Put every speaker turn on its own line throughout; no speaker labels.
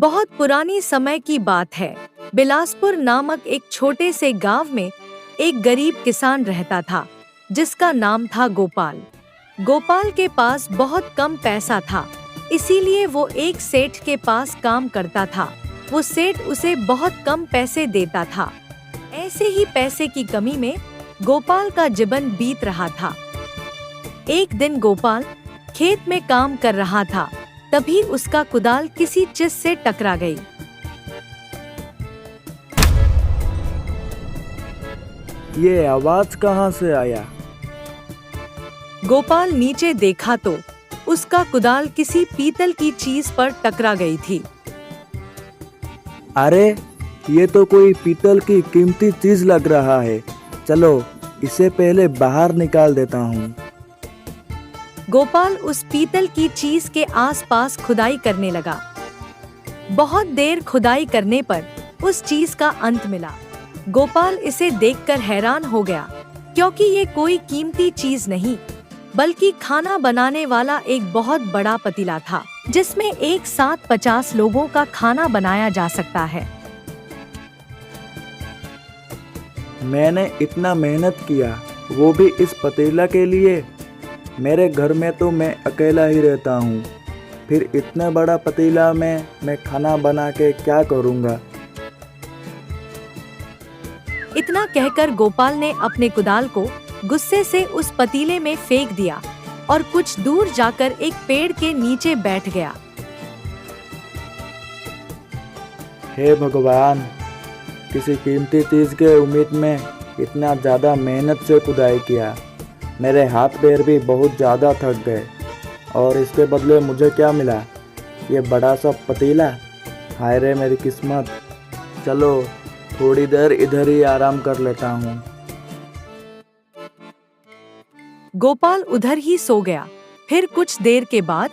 बहुत पुरानी समय की बात है। बिलासपुर नामक एक छोटे से गांव में एक गरीब किसान रहता था, जिसका नाम था गोपाल। गोपाल के पास बहुत कम पैसा था, इसीलिए वो एक सेठ के पास काम करता था। वो सेठ उसे बहुत कम पैसे देता था। ऐसे ही पैसे की कमी में गोपाल का जीवन बीत रहा था। एक दिन गोपाल खेत में काम कर रहा था, तभी उसका कुदाल किसी चीज से टकरा गई।
ये आवाज कहाँ से आया?
गोपाल नीचे देखा तो उसका कुदाल किसी पीतल की चीज पर टकरा गई थी।
अरे, ये तो कोई पीतल की कीमती चीज लग रहा है। चलो, इसे पहले बाहर निकाल देता हूँ।
गोपाल उस पीतल की चीज के आसपास खुदाई करने लगा। बहुत देर खुदाई करने पर उस चीज का अंत मिला। गोपाल इसे देखकर हैरान हो गया, क्योंकि ये कोई कीमती चीज नहीं, बल्कि खाना बनाने वाला एक बहुत बड़ा पतीला था, जिसमें एक साथ 50 लोगों का खाना बनाया जा सकता है।
मैंने इतना मेहनत किया, वो भी इस पतीला के लिए। मेरे घर में तो मैं अकेला ही रहता हूँ, फिर इतना बड़ा पतीला में मैं खाना बना के क्या करूँगा?
इतना कहकर गोपाल ने अपने कुदाल को गुस्से से उस पतीले में फेंक दिया और कुछ दूर जाकर एक पेड़ के नीचे बैठ गया।
हे भगवान, किसी कीमती चीज के उम्मीद में इतना ज़्यादा मेहनत से खुदाई किया। मेरे हाथ पैर भी बहुत ज़्यादा थक गए, और इसके बदले मुझे क्या मिला? ये बड़ा सा पतीला। हाय रे मेरी किस्मत। चलो, थोड़ी देर इधर ही आराम कर लेता हूँ।
गोपाल उधर ही सो गया। फिर कुछ देर के बाद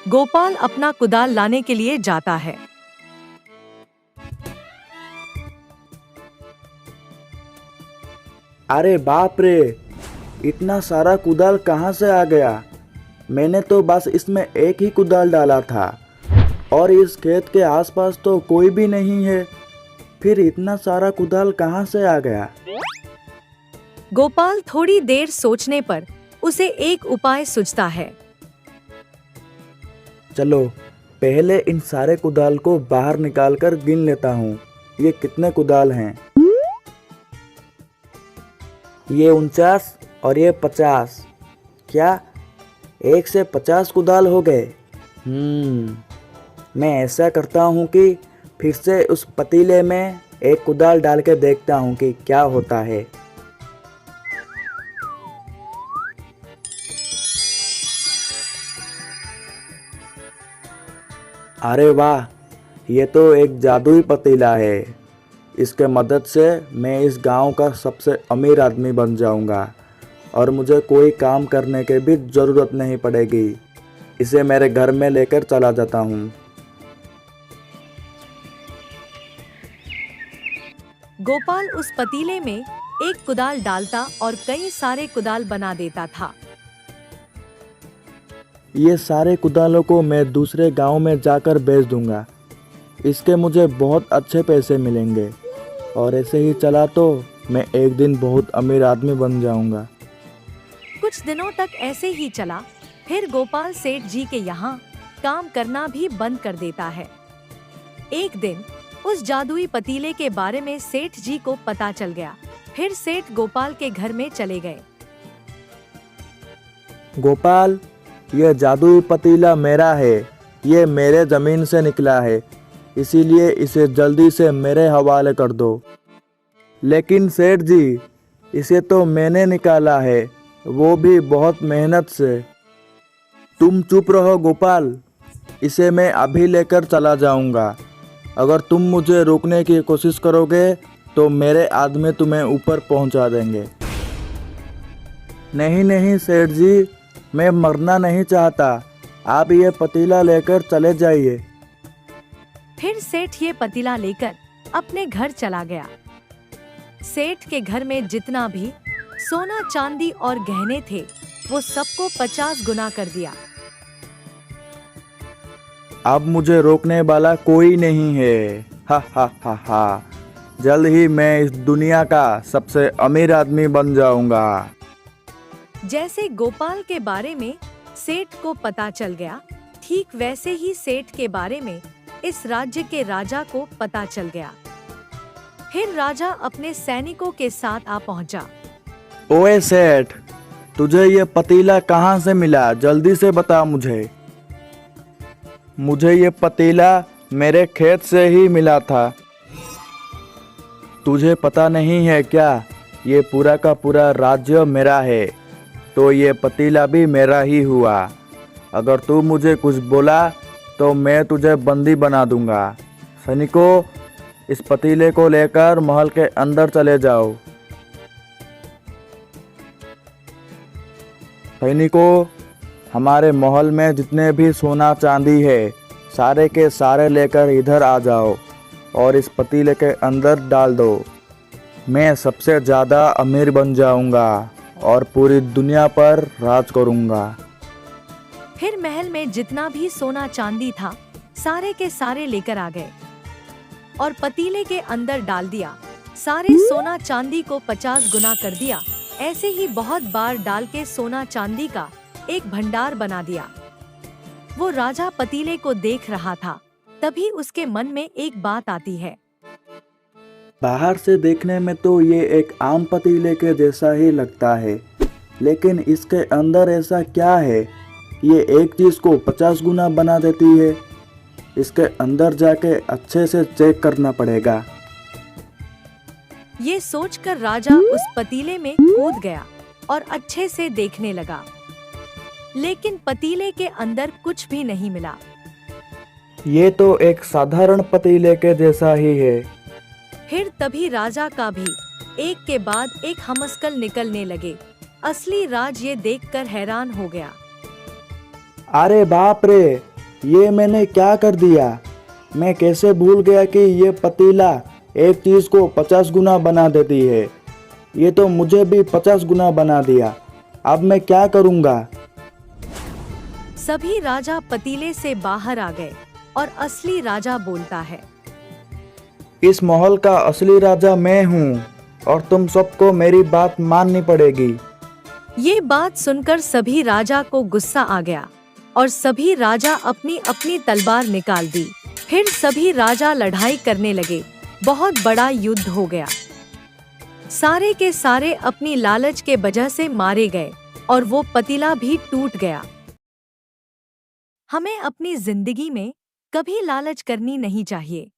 गोपाल अपना कुदाल लाने के लिए जाता है।
अरे बाप रे, इतना सारा कुदाल कहाँ से आ गया? मैंने तो बस इसमें एक ही कुदाल डाला था, और इस खेत के आसपास तो कोई भी नहीं है। फिर इतना सारा कुदाल कहाँ से आ गया?
गोपाल थोड़ी देर सोचने पर उसे एक उपाय सूझता है।
चलो, पहले इन सारे कुदाल को बाहर निकालकर गिन लेता हूँ। ये कितने कुदाल हैं? ये 49 और ये 50। क्या 1 से 50 कुदाल हो गए? मैं ऐसा करता हूँ कि फिर से उस पतीले में एक कुदाल डाल के देखता हूँ कि क्या होता है। अरे वाह, ये तो एक जादुई पतीला है। इसके मदद से मैं इस गांव का सबसे अमीर आदमी बन जाऊंगा, और मुझे कोई काम करने की भी ज़रूरत नहीं पड़ेगी। इसे मेरे घर में लेकर चला जाता हूँ।
गोपाल उस पतीले में एक कुदाल डालता और कई सारे कुदाल बना देता था।
ये सारे कुदालों को मैं दूसरे गांव में जाकर बेच दूंगा। इसके मुझे बहुत अच्छे पैसे मिलेंगे, और ऐसे ही चला तो मैं एक दिन बहुत अमीर आदमी बन जाऊंगा।
कुछ दिनों तक ऐसे ही चला। फिर गोपाल सेठ जी के यहाँ काम करना भी बंद कर देता है। एक दिन उस जादुई पतीले के बारे में सेठ जी को पता चल गया। फिर सेठ गोपाल के घर में चले गए।
गोपाल, यह जादुई पतीला मेरा है। ये मेरे जमीन से निकला है, इसीलिए इसे जल्दी से मेरे हवाले कर दो। लेकिन सेठ जी, इसे तो मैंने निकाला है, वो भी बहुत मेहनत से। तुम चुप रहो गोपाल, इसे मैं अभी लेकर चला जाऊंगा। अगर तुम मुझे रोकने की कोशिश करोगे तो मेरे आदमी तुम्हें ऊपर पहुंचा देंगे। नहीं नहीं सेठ जी, मैं मरना नहीं चाहता। आप ये पतीला लेकर चले जाइए।
फिर सेठ ये पतीला लेकर अपने घर चला गया। सेठ के घर में जितना भी सोना चांदी और गहने थे, वो सबको 50 गुना कर दिया।
अब मुझे रोकने वाला कोई नहीं है। हा हा हा हा। जल्द ही मैं इस दुनिया का सबसे अमीर आदमी बन जाऊंगा।
जैसे गोपाल के बारे में सेठ को पता चल गया, ठीक वैसे ही सेठ के बारे में इस राज्य के राजा को पता चल गया। फिर राजा अपने सैनिकों के साथ आ पहुंचा।
ओए सेठ, तुझे ये पतीला कहाँ से मिला? जल्दी से बता मुझे। मुझे ये पतीला मेरे खेत से ही मिला था। तुझे पता नहीं है क्या? ये पूरा का पूरा राज्य मेरा है, तो ये पतीला भी मेरा ही हुआ। अगर तू मुझे कुछ बोला तो मैं तुझे बंदी बना दूंगा। सैनिकों, इस पतीले को लेकर महल के अंदर चले जाओ। सैनिकों, हमारे महल में जितने भी सोना चांदी है, सारे के सारे लेकर इधर आ जाओ और इस पतीले के अंदर डाल दो। मैं सबसे ज़्यादा अमीर बन जाऊंगा और पूरी दुनिया पर राज करूंगा।
फिर महल में जितना भी सोना चांदी था, सारे के सारे लेकर आ गए और पतीले के अंदर डाल दिया। सारे सोना चांदी को 50 गुना कर दिया। ऐसे ही बहुत बार डाल के सोना चांदी का एक भंडार बना दिया। वो राजा पतीले को देख रहा था, तभी उसके मन में एक बात आती है।
बाहर से देखने में तो ये एक आम पतीले के जैसा ही लगता है, लेकिन इसके अंदर ऐसा क्या है? ये एक चीज़ को 50 गुना बना देती है। इसके अंदर जाके अच्छे से चेक करना पड़ेगा।
ये सोचकर राजा उस पतीले में कूद गया और अच्छे से देखने लगा, लेकिन पतीले के अंदर कुछ भी नहीं मिला।
ये तो एक साधारण पतीले के जैसा ही है।
फिर तभी राजा का भी एक के बाद एक हमस्कल निकलने लगे। असली राज ये देखकर हैरान हो गया।
अरे बाप रे, ये मैंने क्या कर दिया? मैं कैसे भूल गया कि ये पतीला एक चीज़ को 50 गुना बना देती है। ये तो मुझे भी 50 गुना बना दिया। अब मैं क्या करूँगा?
सभी राजा पतीले से बाहर आ गए और असली राजा बोलता है,
इस महल का असली राजा मैं हूँ और तुम सबको मेरी बात माननी पड़ेगी।
ये बात सुनकर सभी राजा को गुस्सा आ गया और सभी राजा अपनी अपनी तलवार निकाल दी। फिर सभी राजा लड़ाई करने लगे। बहुत बड़ा युद्ध हो गया। सारे के सारे अपनी लालच के वजह से मारे गए और वो पतीला भी टूट गया। हमें अपनी जिंदगी में कभी लालच करनी नहीं चाहिए।